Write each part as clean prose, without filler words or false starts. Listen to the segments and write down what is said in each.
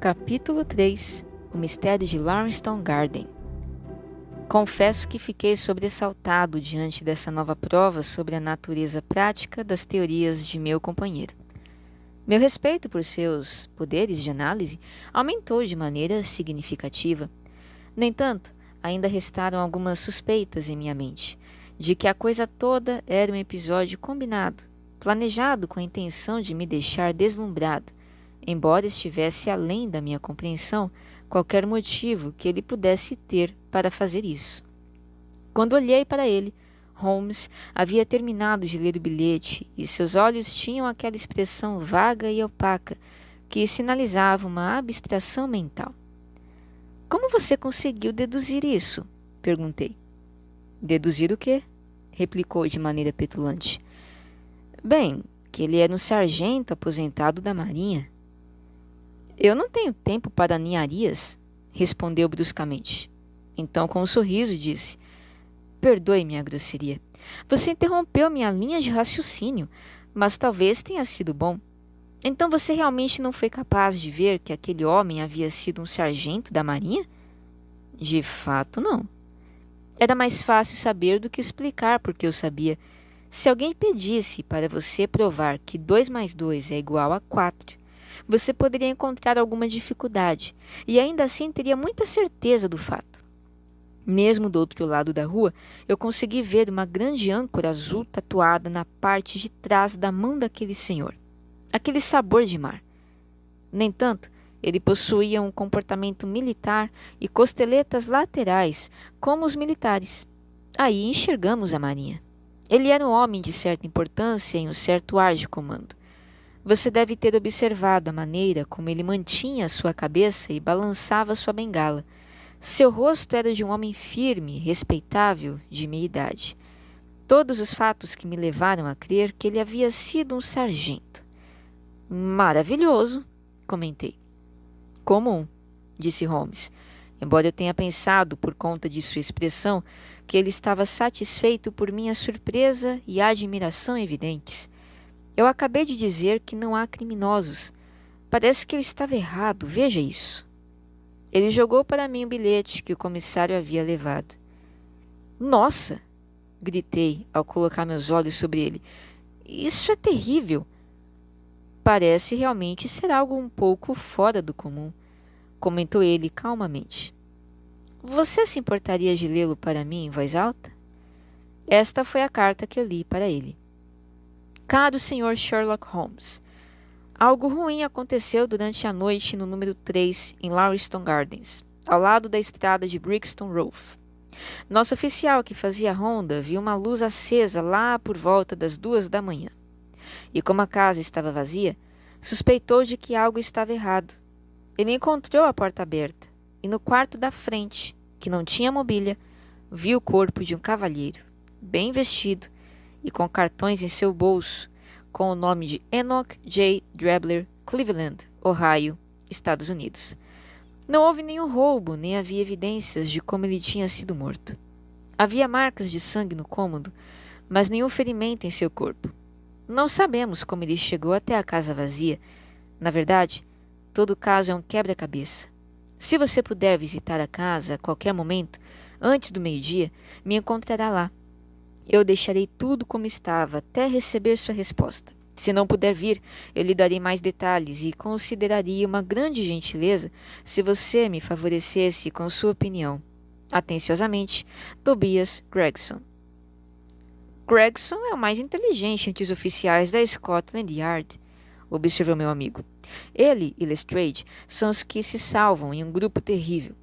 Capítulo 3 O Mistério de Lauriston Garden. Confesso que fiquei sobressaltado diante dessa nova prova sobre a natureza prática das teorias de meu companheiro. Meu respeito por seus poderes de análise aumentou de maneira significativa. No entanto, ainda restaram algumas suspeitas em minha mente, de que a coisa toda era um episódio combinado, planejado com a intenção de me deixar deslumbrado, embora estivesse além da minha compreensão qualquer motivo que ele pudesse ter para fazer isso. Quando olhei para ele, Holmes havia terminado de ler o bilhete e seus olhos tinham aquela expressão vaga e opaca que sinalizava uma abstração mental. — Como você conseguiu deduzir isso? Perguntei. — Deduzir o quê? Replicou de maneira petulante. — Bem, que ele era um sargento aposentado da Marinha. — Eu não tenho tempo para ninharias, respondeu bruscamente. Então, com um sorriso, disse: Perdoe minha grosseria. Você interrompeu minha linha de raciocínio, mas talvez tenha sido bom. Então você realmente não foi capaz de ver que aquele homem havia sido um sargento da Marinha? De fato, não. Era mais fácil saber do que explicar porque eu sabia. Se alguém pedisse para você provar que 2 mais 2 é igual a 4, você poderia encontrar alguma dificuldade, e ainda assim teria muita certeza do fato. Mesmo do outro lado da rua, eu consegui ver uma grande âncora azul tatuada na parte de trás da mão daquele senhor. Aquele sabor de mar. No entanto, ele possuía um comportamento militar e costeletas laterais, como os militares. Aí enxergamos a Marinha. Ele era um homem de certa importância em um certo ar de comando. Você deve ter observado a maneira como ele mantinha sua cabeça e balançava sua bengala. Seu rosto era de um homem firme, respeitável, de meia idade. Todos os fatos que me levaram a crer que ele havia sido um sargento. Maravilhoso, comentei. Comum, disse Holmes, embora eu tenha pensado, por conta de sua expressão, que ele estava satisfeito por minha surpresa e admiração evidentes. Eu acabei de dizer que não há criminosos. Parece que eu estava errado, veja isso. Ele jogou para mim o bilhete que o comissário havia levado. Nossa! Gritei ao colocar meus olhos sobre ele. Isso é terrível! Parece realmente ser algo um pouco fora do comum, comentou ele calmamente. Você se importaria de lê-lo para mim em voz alta? Esta foi a carta que eu li para ele. Caro Sr. Sherlock Holmes, algo ruim aconteceu durante a noite no número 3 em Lauriston Gardens, ao lado da estrada de Brixton Roof. Nosso oficial que fazia ronda viu uma luz acesa lá por volta das 2 da manhã. E como a casa estava vazia, suspeitou de que algo estava errado. Ele encontrou a porta aberta e no quarto da frente, que não tinha mobília, viu o corpo de um cavalheiro, bem vestido e com cartões em seu bolso, com o nome de Enoch J. Drebler, Cleveland, Ohio, Estados Unidos. Não houve nenhum roubo, nem havia evidências de como ele tinha sido morto. Havia marcas de sangue no cômodo, mas nenhum ferimento em seu corpo. Não sabemos como ele chegou até a casa vazia. Na verdade, todo o caso é um quebra-cabeça. Se você puder visitar a casa a qualquer momento, antes do meio-dia, me encontrará lá. Eu deixarei tudo como estava até receber sua resposta. Se não puder vir, eu lhe darei mais detalhes e consideraria uma grande gentileza se você me favorecesse com sua opinião. Atenciosamente, Tobias Gregson. Gregson é o mais inteligente entre os oficiais da Scotland Yard, observou meu amigo. Ele e Lestrade são os que se salvam em um grupo terrível.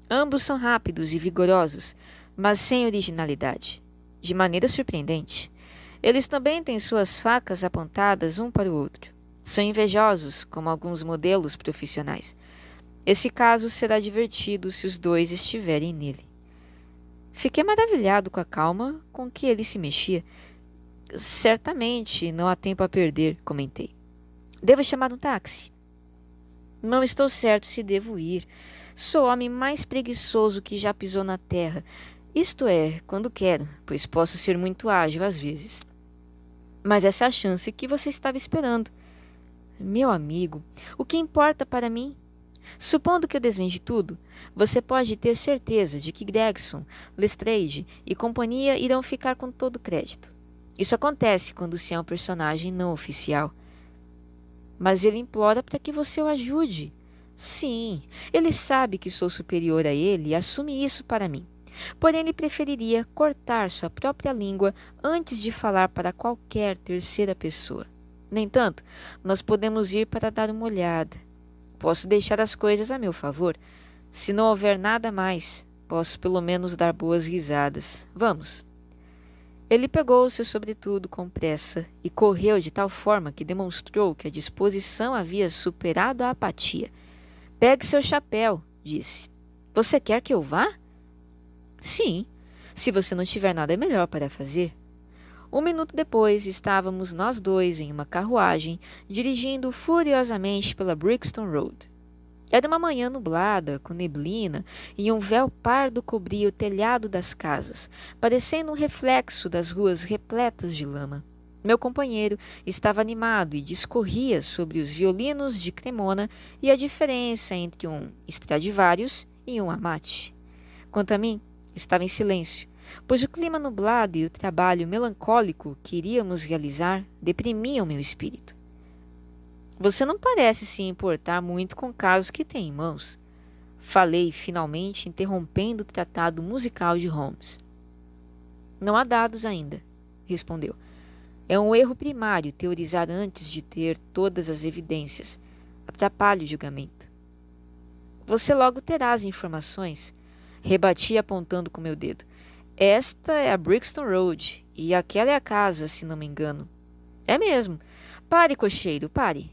Ambos são rápidos e vigorosos, mas sem originalidade. De maneira surpreendente. Eles também têm suas facas apontadas um para o outro. São invejosos, como alguns modelos profissionais. Esse caso será divertido se os dois estiverem nele. Fiquei maravilhado com a calma com que ele se mexia. Certamente não há tempo a perder, comentei. Devo chamar um táxi? Não estou certo se devo ir. Sou o homem mais preguiçoso que já pisou na terra. Isto é, quando quero, pois posso ser muito ágil às vezes. Mas essa é a chance que você estava esperando. Meu amigo, o que importa para mim? Supondo que eu desvende tudo, você pode ter certeza de que Gregson, Lestrade e companhia irão ficar com todo o crédito. Isso acontece quando se é um personagem não oficial. Mas ele implora para que você o ajude. Sim, ele sabe que sou superior a ele e assume isso para mim. Porém, ele preferiria cortar sua própria língua antes de falar para qualquer terceira pessoa. No entanto, nós podemos ir para dar uma olhada. Posso deixar as coisas a meu favor. Se não houver nada mais, posso pelo menos dar boas risadas. Vamos. Ele pegou seu sobretudo com pressa e correu de tal forma que demonstrou que a disposição havia superado a apatia. Pegue seu chapéu, disse. Você quer que eu vá? Sim, se você não tiver nada melhor para fazer. 1 minuto depois, estávamos nós dois em uma carruagem, dirigindo furiosamente pela Brixton Road. Era uma manhã nublada, com neblina, e um véu pardo cobria o telhado das casas, parecendo um reflexo das ruas repletas de lama. Meu companheiro estava animado e discorria sobre os violinos de Cremona e a diferença entre um Stradivarius e um Amati. Quanto a mim, estava em silêncio, pois o clima nublado e o trabalho melancólico que iríamos realizar deprimiam meu espírito. Você não parece se importar muito com o caso que tem em mãos. Falei, finalmente, interrompendo o tratado musical de Holmes. Não há dados ainda, respondeu. É um erro primário teorizar antes de ter todas as evidências. Atrapalha o julgamento. Você logo terá as informações, rebati apontando com meu dedo. Esta é a Brixton Road, e aquela é a casa, se não me engano. É mesmo. Pare, cocheiro, pare.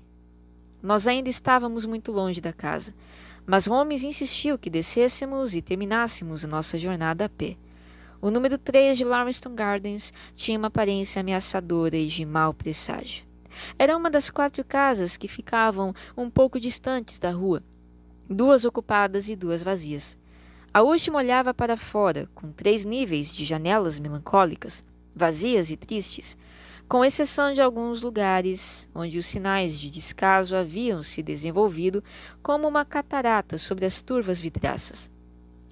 Nós ainda estávamos muito longe da casa, mas Holmes insistiu que descêssemos e terminássemos a nossa jornada a pé. O número 3 de Lauriston Gardens tinha uma aparência ameaçadora e de mau presságio. Era uma das 4 casas que ficavam um pouco distantes da rua, 2 ocupadas e 2 vazias. A última olhava para fora, com 3 níveis de janelas melancólicas, vazias e tristes, com exceção de alguns lugares onde os sinais de descaso haviam se desenvolvido como uma catarata sobre as turvas vidraças.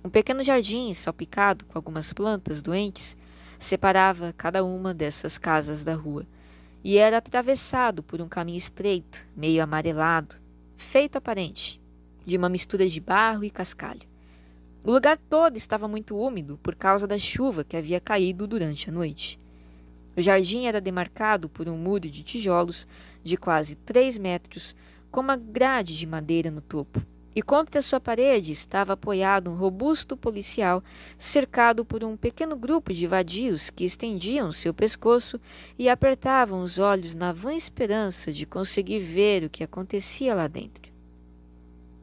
Um pequeno jardim, salpicado com algumas plantas doentes, separava cada uma dessas casas da rua, e era atravessado por um caminho estreito, meio amarelado, feito aparente, de uma mistura de barro e cascalho. O lugar todo estava muito úmido por causa da chuva que havia caído durante a noite. O jardim era demarcado por um muro de tijolos de quase 3 metros, com uma grade de madeira no topo, e contra sua parede estava apoiado um robusto policial cercado por um pequeno grupo de vadios que estendiam seu pescoço e apertavam os olhos na vã esperança de conseguir ver o que acontecia lá dentro.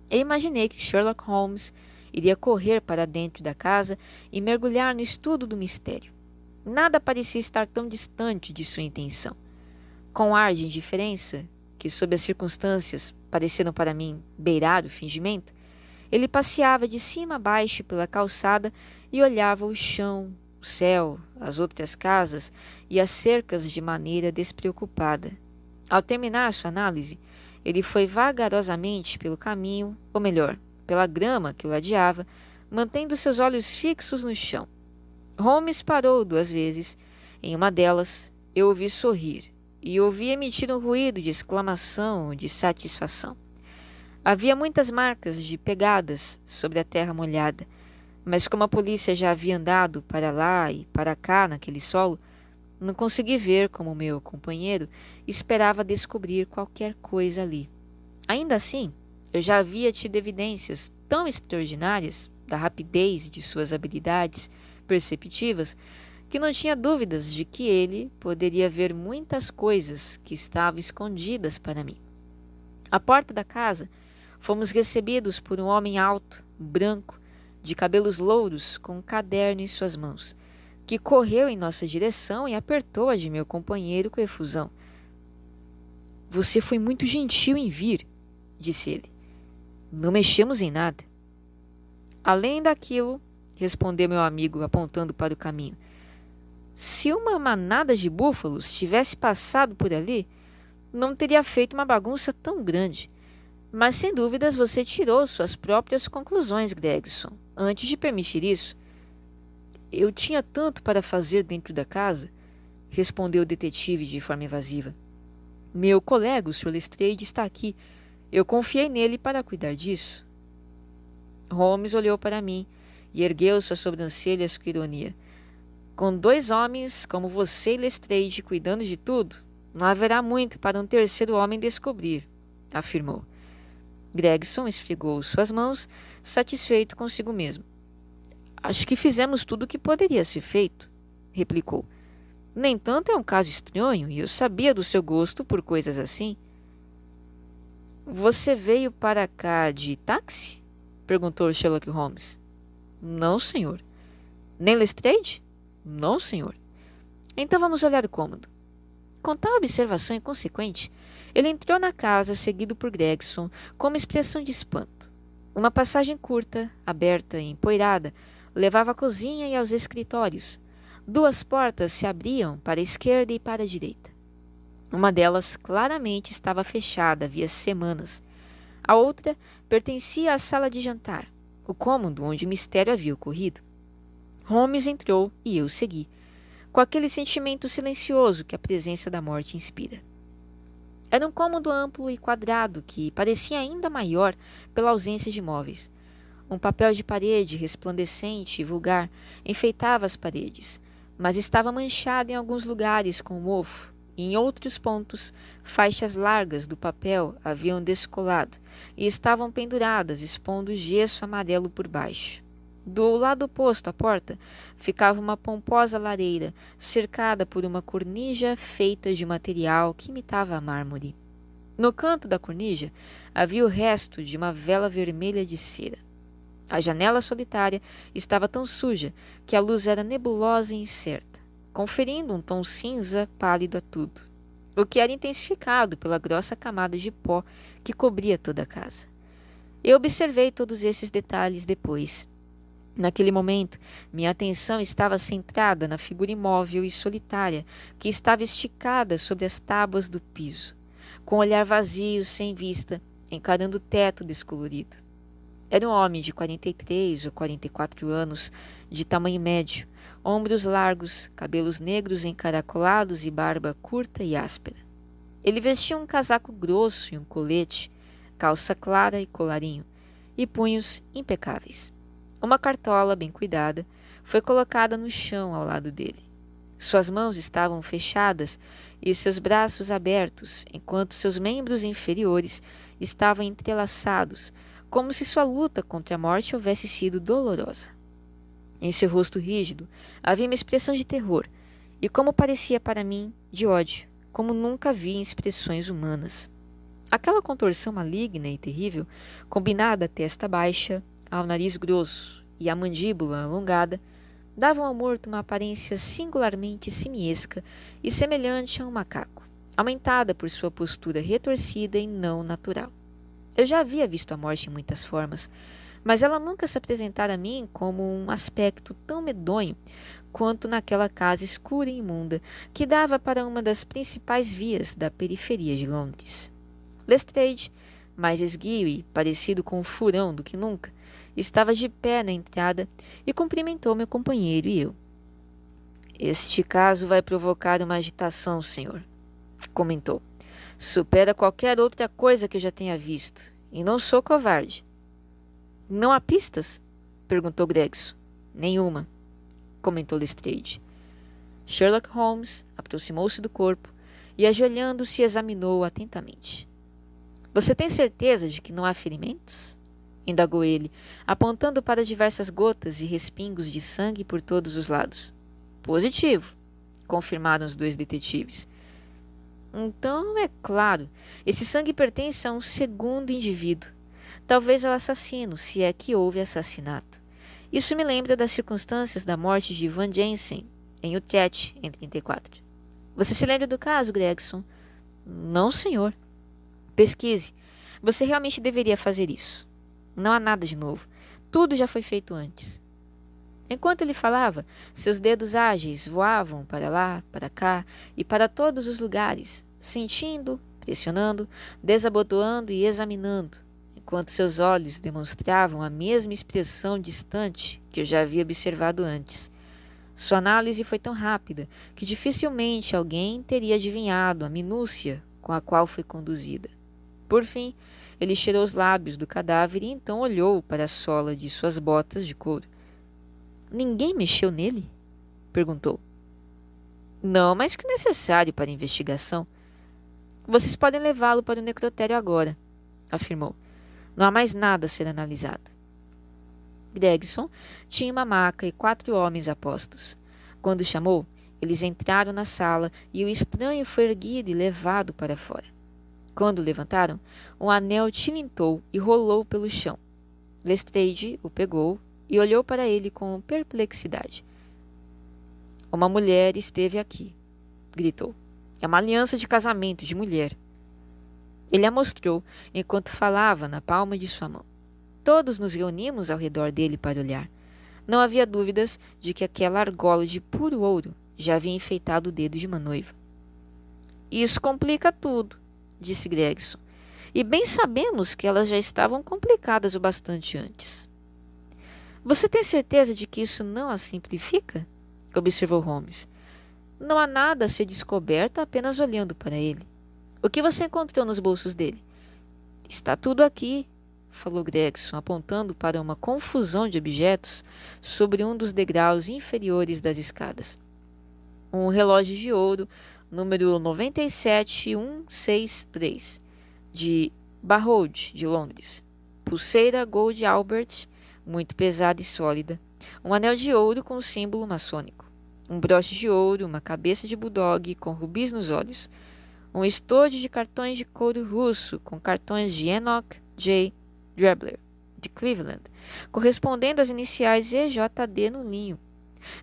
Eu imaginei que Sherlock Holmes iria correr para dentro da casa e mergulhar no estudo do mistério. Nada parecia estar tão distante de sua intenção. Com ar de indiferença, que sob as circunstâncias pareceram para mim beirar o fingimento, ele passeava de cima a baixo pela calçada e olhava o chão, o céu, as outras casas e as cercas de maneira despreocupada. Ao terminar sua análise, ele foi vagarosamente pelo caminho, ou melhor, pela grama que o ladeava, mantendo seus olhos fixos no chão. Holmes parou 2 vezes. Em uma delas, eu ouvi sorrir e ouvi emitir um ruído de exclamação ou de satisfação. Havia muitas marcas de pegadas sobre a terra molhada, mas como a polícia já havia andado para lá e para cá naquele solo, não consegui ver como meu companheiro esperava descobrir qualquer coisa ali. Ainda assim, eu já havia tido evidências tão extraordinárias da rapidez de suas habilidades perceptivas que não tinha dúvidas de que ele poderia ver muitas coisas que estavam escondidas para mim. À porta da casa, fomos recebidos por um homem alto, branco, de cabelos louros, com um caderno em suas mãos, que correu em nossa direção e apertou a de meu companheiro com efusão. Você foi muito gentil em vir, disse ele. Não mexemos em nada. Além daquilo, respondeu meu amigo, apontando para o caminho. Se uma manada de búfalos tivesse passado por ali, não teria feito uma bagunça tão grande. Mas sem dúvidas você tirou suas próprias conclusões, Gregson. Antes de permitir isso, eu tinha tanto para fazer dentro da casa, respondeu o detetive de forma evasiva. Meu colega, o Sr. Lestrade, está aqui. Eu confiei nele para cuidar disso. Holmes olhou para mim e ergueu suas sobrancelhas com ironia. Com 2 homens como você e Lestrade cuidando de tudo, não haverá muito para um terceiro homem descobrir, afirmou. Gregson esfregou suas mãos, satisfeito consigo mesmo. Acho que fizemos tudo o que poderia ser feito, replicou. No entanto, é um caso estranho e eu sabia do seu gosto por coisas assim. Você veio para cá de táxi? Perguntou Sherlock Holmes. Não, senhor. Nem Lestrade? Não, senhor. Então vamos olhar o cômodo. Com tal observação inconsequente, ele entrou na casa seguido por Gregson com uma expressão de espanto. Uma passagem curta, aberta e empoeirada, levava à cozinha e aos escritórios. 2 portas se abriam para a esquerda e para a direita. Uma delas claramente estava fechada havia semanas. A outra pertencia à sala de jantar, o cômodo onde o mistério havia ocorrido. Holmes entrou e eu segui, com aquele sentimento silencioso que a presença da morte inspira. Era um cômodo amplo e quadrado que parecia ainda maior pela ausência de móveis. Um papel de parede resplandecente e vulgar enfeitava as paredes, mas estava manchado em alguns lugares com mofo, e em outros pontos faixas largas do papel haviam descolado e estavam penduradas, expondo gesso amarelo por baixo. Do lado oposto à porta ficava uma pomposa lareira, cercada por uma cornija feita de material que imitava mármore. No canto da cornija havia o resto de uma vela vermelha de cera. A janela solitária estava tão suja que a luz era nebulosa e incerta, conferindo um tom cinza pálido a tudo, o que era intensificado pela grossa camada de pó que cobria toda a casa. Eu observei todos esses detalhes depois. Naquele momento, minha atenção estava centrada na figura imóvel e solitária que estava esticada sobre as tábuas do piso, com o olhar vazio, sem vista, encarando o teto descolorido. Era um homem de 43 ou 44 anos, de tamanho médio, ombros largos, cabelos negros encaracolados e barba curta e áspera. Ele vestia um casaco grosso e um colete, calça clara e colarinho, e punhos impecáveis. Uma cartola bem cuidada foi colocada no chão ao lado dele. Suas mãos estavam fechadas e seus braços abertos, enquanto seus membros inferiores estavam entrelaçados, como se sua luta contra a morte houvesse sido dolorosa. Em seu rosto rígido havia uma expressão de terror, e como parecia para mim, de ódio, como nunca vi em expressões humanas. Aquela contorção maligna e terrível, combinada à testa baixa, ao nariz grosso e à mandíbula alongada, davam ao morto uma aparência singularmente simiesca e semelhante a um macaco, aumentada por sua postura retorcida e não natural. Eu já havia visto a morte em muitas formas, mas ela nunca se apresentara a mim como um aspecto tão medonho quanto naquela casa escura e imunda que dava para uma das principais vias da periferia de Londres. Lestrade, mais esguio e parecido com um furão do que nunca, estava de pé na entrada e cumprimentou meu companheiro e eu. Este caso vai provocar uma agitação, senhor, comentou. Supera qualquer outra coisa que eu já tenha visto, e não sou covarde. Não há pistas? Perguntou Gregson. Nenhuma, comentou Lestrade. Sherlock Holmes aproximou-se do corpo e, ajoelhando-se, examinou-o atentamente. Você tem certeza de que não há ferimentos? Indagou ele, apontando para diversas gotas e respingos de sangue por todos os lados. Positivo, confirmaram os 2 detetives. Então, é claro, esse sangue pertence a um segundo indivíduo, talvez ao assassino, se é que houve assassinato. Isso me lembra das circunstâncias da morte de Van Jensen, em Utrecht, em 34. Você se lembra do caso, Gregson? Não, senhor. Pesquise. Você realmente deveria fazer isso. Não há nada de novo. Tudo já foi feito antes. Enquanto ele falava, seus dedos ágeis voavam para lá, para cá e para todos os lugares, sentindo, pressionando, desabotoando e examinando, enquanto seus olhos demonstravam a mesma expressão distante que eu já havia observado antes. Sua análise foi tão rápida que dificilmente alguém teria adivinhado a minúcia com a qual foi conduzida. Por fim, ele cheirou os lábios do cadáver e então olhou para a sola de suas botas de couro. Ninguém mexeu nele? Perguntou. Não, mais que necessário para a investigação. Vocês podem levá-lo para o necrotério agora, afirmou. Não há mais nada a ser analisado. Gregson tinha uma maca e 4 homens a postos. Quando chamou, eles entraram na sala e o estranho foi erguido e levado para fora. Quando o levantaram, um anel tilintou e rolou pelo chão. Lestrade o pegou e olhou para ele com perplexidade. Uma mulher esteve aqui, gritou. É uma aliança de casamento de mulher. Ele a mostrou enquanto falava na palma de sua mão. Todos nos reunimos ao redor dele para olhar. Não havia dúvidas de que aquela argola de puro ouro já havia enfeitado o dedo de uma noiva. Isso complica tudo, disse Gregson. E bem sabemos que elas já estavam complicadas o bastante antes. Você tem certeza de que isso não as simplifica? Observou Holmes. Não há nada a ser descoberto apenas olhando para ele. O que você encontrou nos bolsos dele? Está tudo aqui, falou Gregson, apontando para uma confusão de objetos sobre um dos degraus inferiores das escadas. Um relógio de ouro, número 97163, de Barroud, de Londres. Pulseira Gold Albert, muito pesada e sólida. Um anel de ouro com símbolo maçônico. Um broche de ouro, uma cabeça de bulldog com rubis nos olhos. Um estojo de cartões de couro russo com cartões de Enoch J. Drebler, de Cleveland, correspondendo às iniciais EJD no linho.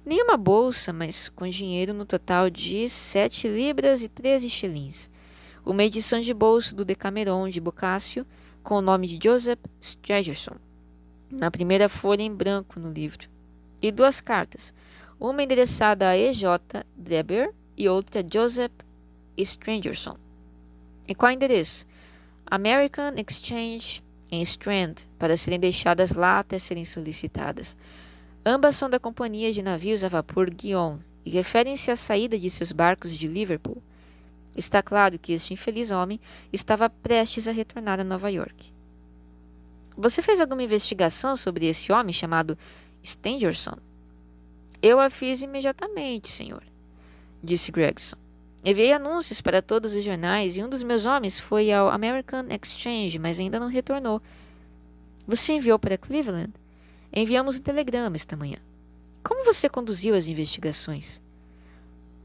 Nenhuma bolsa, mas com dinheiro no total de 7 libras e 13 shillings. Uma edição de bolso do Decameron de Boccaccio com o nome de Joseph Stangerson, na primeira folha em branco no livro. E 2 cartas, uma endereçada a E.J. Drebler e outra a Joseph Stangerson. E qual endereço? American Exchange em Strand, para serem deixadas lá até serem solicitadas. Ambas são da companhia de navios a vapor Guion e referem-se à saída de seus barcos de Liverpool. Está claro que este infeliz homem estava prestes a retornar a Nova York. Você fez alguma investigação sobre esse homem chamado Stangerson? Eu a fiz imediatamente, senhor, disse Gregson. Enviei anúncios para todos os jornais e um dos meus homens foi ao American Exchange, mas ainda não retornou. Você enviou para Cleveland? Enviamos um telegrama esta manhã. Como você conduziu as investigações?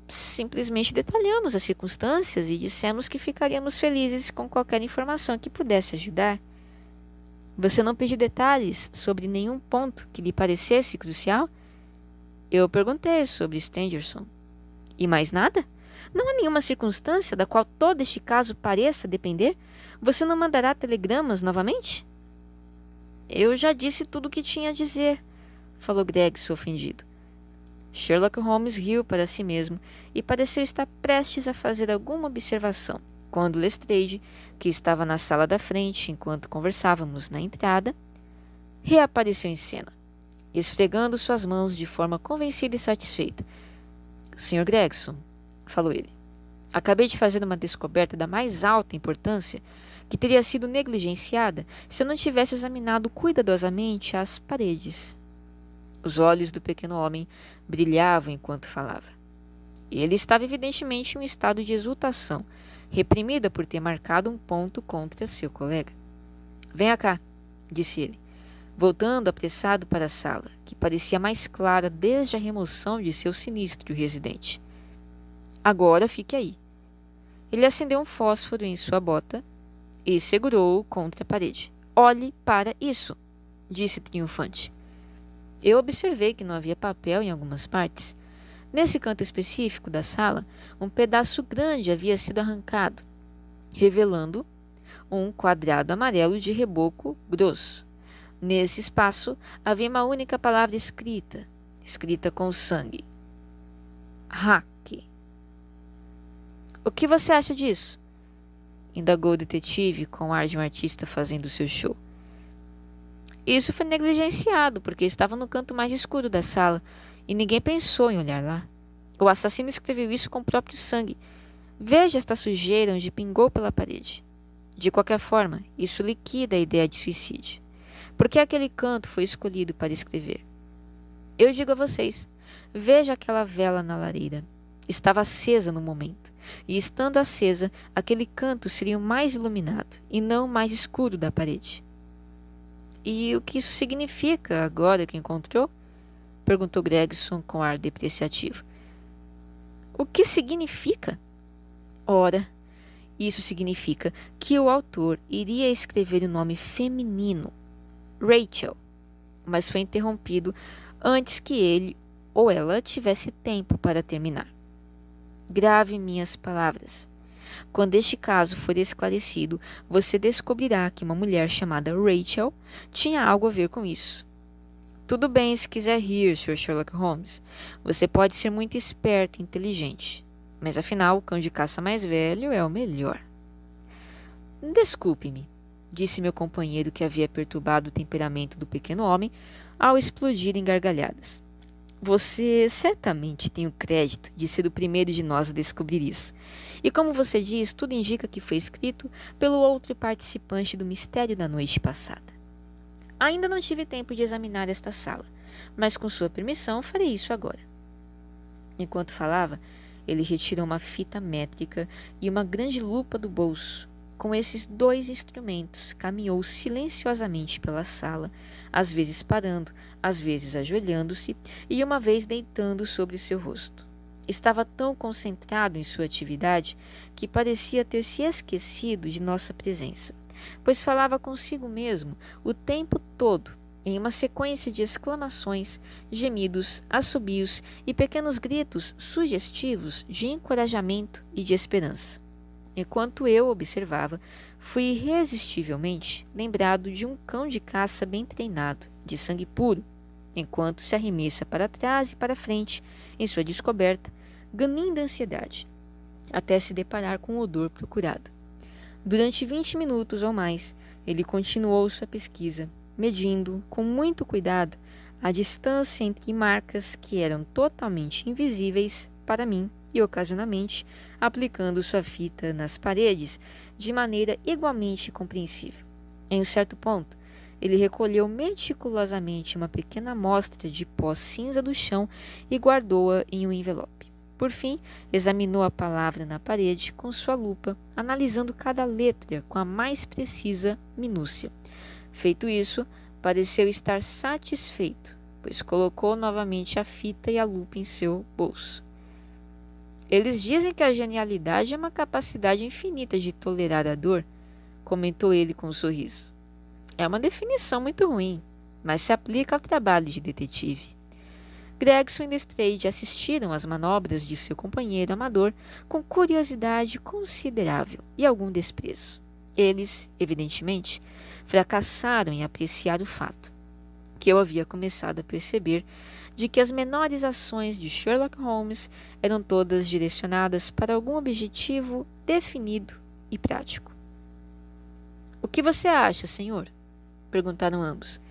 Simplesmente detalhamos as circunstâncias e dissemos que ficaríamos felizes com qualquer informação que pudesse ajudar. Você não pediu detalhes sobre nenhum ponto que lhe parecesse crucial? Eu perguntei sobre Stangerson. E mais nada? Não há nenhuma circunstância da qual todo este caso pareça depender? Você não mandará telegramas novamente? Eu já disse tudo o que tinha a dizer, falou Gregson ofendido. Sherlock Holmes riu para si mesmo e pareceu estar prestes a fazer alguma observação, quando Lestrade, que estava na sala da frente enquanto conversávamos na entrada, reapareceu em cena, esfregando suas mãos de forma convencida e satisfeita. Sr. Gregson, falou ele, acabei de fazer uma descoberta da mais alta importância que teria sido negligenciada se eu não tivesse examinado cuidadosamente as paredes. Os olhos do pequeno homem brilhavam enquanto falava. Ele estava evidentemente em um estado de exultação, reprimida por ter marcado um ponto contra seu colega. Venha cá, disse ele, voltando apressado para a sala, que parecia mais clara desde a remoção de seu sinistro residente. Agora fique aí. Ele acendeu um fósforo em sua bota e segurou-o contra a parede. Olhe para isso, disse triunfante. Eu observei que não havia papel em algumas partes. Nesse canto específico da sala, um pedaço grande havia sido arrancado, revelando um quadrado amarelo de reboco grosso. Nesse espaço havia uma única palavra escrita com sangue. Hack. O que você acha disso? Indagou o detetive com o ar de um artista fazendo seu show. Isso foi negligenciado, porque estava no canto mais escuro da sala, e ninguém pensou em olhar lá. O assassino escreveu isso com o próprio sangue. Veja esta sujeira onde pingou pela parede. De qualquer forma, isso liquida a ideia de suicídio. Por que aquele canto foi escolhido para escrever? Eu digo a vocês, veja aquela vela na lareira. Estava acesa no momento, e estando acesa, aquele canto seria o mais iluminado, e não o mais escuro da parede. E o que isso significa, agora que encontrou? Perguntou Gregson com ar depreciativo. O que significa? Ora, isso significa que o autor iria escrever o nome feminino, Rachel, mas foi interrompido antes que ele ou ela tivesse tempo para terminar. Grave minhas palavras. Quando este caso for esclarecido, você descobrirá que uma mulher chamada Rachel tinha algo a ver com isso. Tudo bem se quiser rir, Sr. Sherlock Holmes. Você pode ser muito esperto e inteligente, mas afinal o cão de caça mais velho é o melhor. Desculpe-me, disse meu companheiro, que havia perturbado o temperamento do pequeno homem ao explodir em gargalhadas. Você certamente tem o crédito de ser o primeiro de nós a descobrir isso. E como você diz, tudo indica que foi escrito pelo outro participante do mistério da noite passada. Ainda não tive tempo de examinar esta sala, mas com sua permissão farei isso agora. Enquanto falava, ele retirou uma fita métrica e uma grande lupa do bolso. Com esses dois instrumentos, caminhou silenciosamente pela sala, às vezes parando, às vezes ajoelhando-se e uma vez deitando sobre o seu rosto. Estava tão concentrado em sua atividade que parecia ter se esquecido de nossa presença, pois falava consigo mesmo o tempo todo, em uma sequência de exclamações, gemidos, assobios e pequenos gritos sugestivos de encorajamento e de esperança. Enquanto eu observava, fui irresistivelmente lembrado de um cão de caça bem treinado, de sangue puro, enquanto se arremessa para trás e para frente em sua descoberta, ganindo a ansiedade, até se deparar com o odor procurado. Durante 20 minutos ou mais, ele continuou sua pesquisa, medindo, com muito cuidado, a distância entre marcas que eram totalmente invisíveis para mim e, ocasionalmente, aplicando sua fita nas paredes de maneira igualmente compreensível. Em um certo ponto, ele recolheu meticulosamente uma pequena amostra de pó cinza do chão e guardou-a em um envelope. Por fim, examinou a palavra na parede com sua lupa, analisando cada letra com a mais precisa minúcia. Feito isso, pareceu estar satisfeito, pois colocou novamente a fita e a lupa em seu bolso. Eles dizem que a genialidade é uma capacidade infinita de tolerar a dor, comentou ele com um sorriso. É uma definição muito ruim, mas se aplica ao trabalho de detetive. Gregson e Lestrade assistiram às manobras de seu companheiro amador com curiosidade considerável e algum desprezo. Eles, evidentemente, fracassaram em apreciar o fato, que eu havia começado a perceber, de que as menores ações de Sherlock Holmes eram todas direcionadas para algum objetivo definido e prático. "O que você acha, senhor?" perguntaram ambos.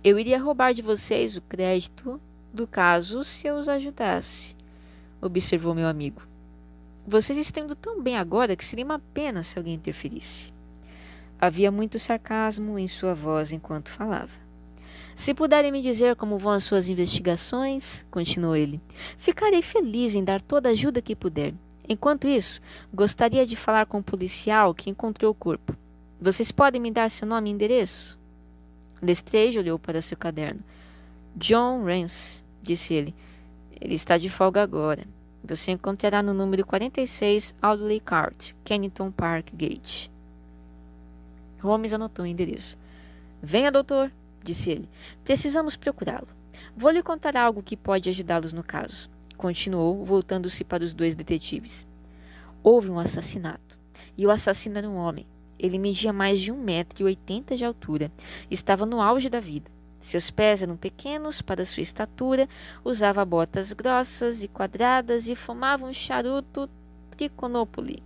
"Eu iria roubar de vocês o crédito do caso se eu os ajudasse", observou meu amigo. "Vocês estão indo tão bem agora que seria uma pena se alguém interferisse." Havia muito sarcasmo em sua voz enquanto falava. "Se puderem me dizer como vão as suas investigações", continuou ele, "ficarei feliz em dar toda a ajuda que puder. Enquanto isso, gostaria de falar com o policial que encontrou o corpo. Vocês podem me dar seu nome e endereço?" Lestrade olhou para seu caderno. "John Rance", disse ele. "Ele está de folga agora. Você encontrará no número 46 Audley Court, Kennington Park Gate." Holmes anotou o endereço. "Venha, doutor", disse ele. "Precisamos procurá-lo. Vou lhe contar algo que pode ajudá-los no caso", continuou, voltando-se para os dois detetives. "Houve um assassinato, e o assassino era um homem. Ele media mais de 1,80 m de altura. Estava no auge da vida. Seus pés eram pequenos para sua estatura, usava botas grossas e quadradas e fumava um charuto Trichonopoli.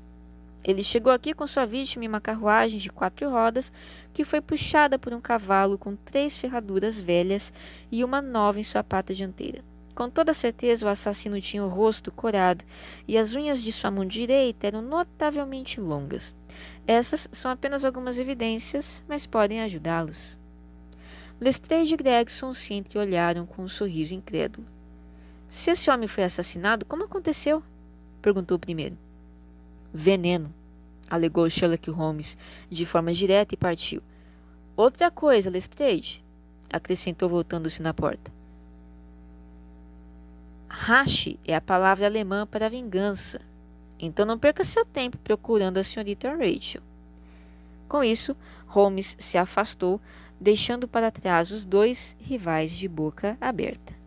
Ele chegou aqui com sua vítima em uma carruagem de 4 rodas que foi puxada por um cavalo com 3 ferraduras velhas e uma nova em sua pata dianteira. Com toda certeza, o assassino tinha o rosto corado e as unhas de sua mão direita eram notavelmente longas. Essas são apenas algumas evidências, mas podem ajudá-los. Lestrade e Gregson se entreolharam com um sorriso incrédulo. Se esse homem foi assassinado, como aconteceu? Perguntou o primeiro. Veneno, alegou Sherlock Holmes de forma direta e partiu. Outra coisa, Lestrade, acrescentou voltando-se na porta. Rache é a palavra alemã para vingança. Então não perca seu tempo procurando a senhorita Rachel. Com isso, Holmes se afastou, deixando para trás os 2 rivais de boca aberta.